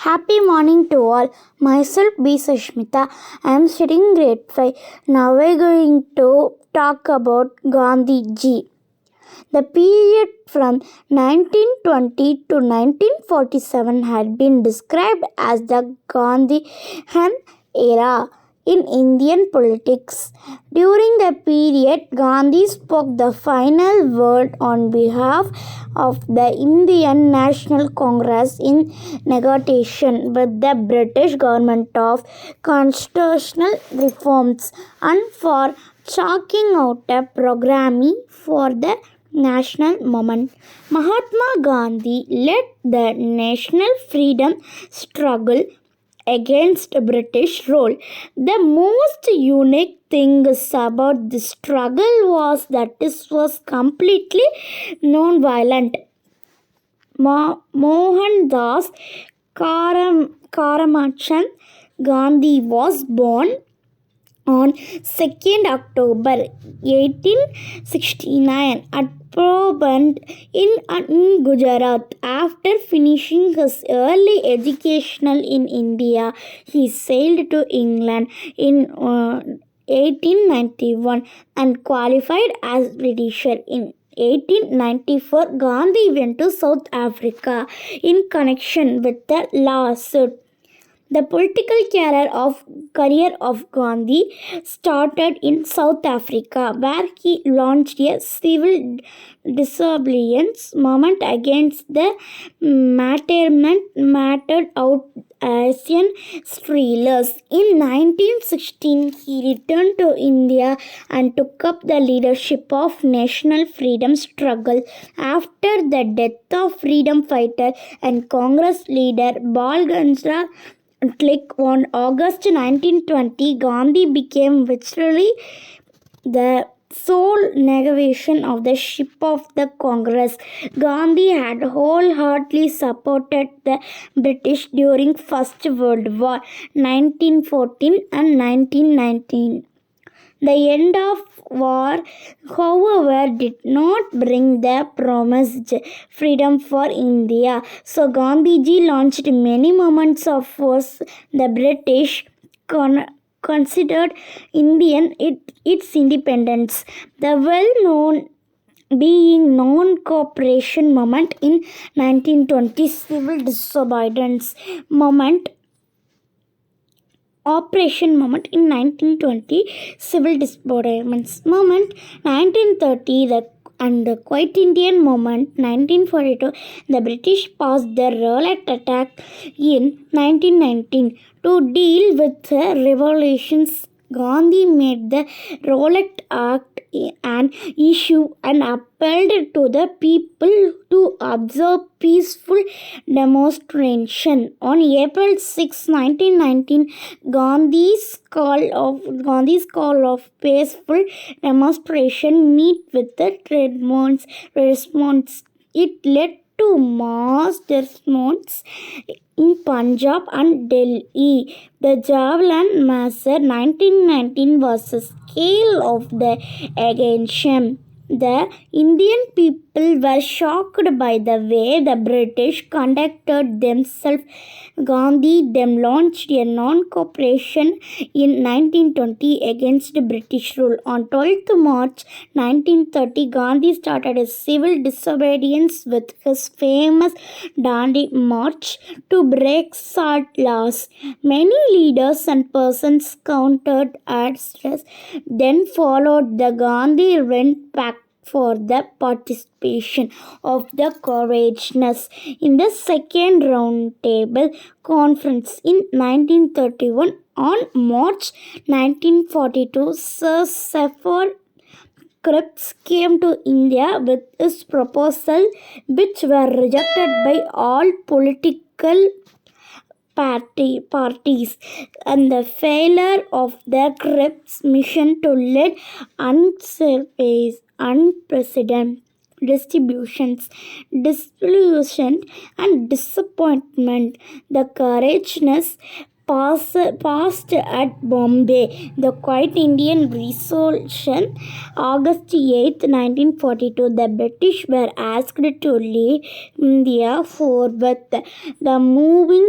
Happy morning to all. Myself B. Sashmita. I am studying grade 5. Now we are going to talk about Gandhi ji. The period from 1920 to 1947 had been described as the Gandhian era in Indian politics. During the period, Gandhi spoke the final word on behalf of the Indian National Congress in negotiation with the British government of constitutional reforms and for chalking out a program for the national movement. Mahatma Gandhi led the national freedom struggle against British rule. The most unique thing about this struggle was that it was completely non-violent. Mohandas Karamchand Gandhi was born on 2nd October 1869 at Porbandar in Gujarat. After finishing his early education in India, he sailed to England in 1891 and qualified as Britisher. In 1894, Gandhi went to South Africa in connection with the lawsuit. The political career of Gandhi started in South Africa, where he launched a civil disobedience movement against the mattered out Asian sailors. In 1916, he returned to India and took up the leadership of national freedom struggle. After the death of freedom fighter and Congress leader Bal Ganthi on August 1920, Gandhi became virtually the sole negotiation of the ship of the Congress. Gandhi had wholeheartedly supported the British during First World War 1914 and 1919. The end of war, however, did not bring the promised freedom for India. So Gandhiji launched many movements of force. The British considered its independence. The well-known being non-cooperation movement in 1920, civil disobedience movement. Operation Movement in 1920, Civil Disobedience Movement 1930, and the Quiet Indian Movement 1942. The British passed the Rowlatt Act in 1919 to deal with the revolutions. Gandhi made the Rowlatt Act an issue and appealed to the people to observe peaceful demonstration. On April 6, 1919, Gandhi's call of peaceful demonstration met with the response. It led to mass response in Punjab and Delhi. The Javelin Massacre 1919 was the scale of the aggression. The Indian people were shocked by the way the British conducted themselves. Gandhi then launched a non-cooperation in 1920 against British rule. On 12th March 1930, Gandhi started a civil disobedience with his famous Dandi March to break salt laws. Many leaders and persons countered at stress. Then followed. The Gandhi went back for the participation of the courageous in the Second Round Table Conference in 1931. On March 1942, Sir Stafford Cripps came to India with his proposal, which were rejected by all political parties, and the failure of the Cripps mission to lead unprecedented disillusion and disappointment. The courageous passed at Bombay. The Quiet Indian Resolution, August 8, 1942. The British were asked to leave India forthwith. The moving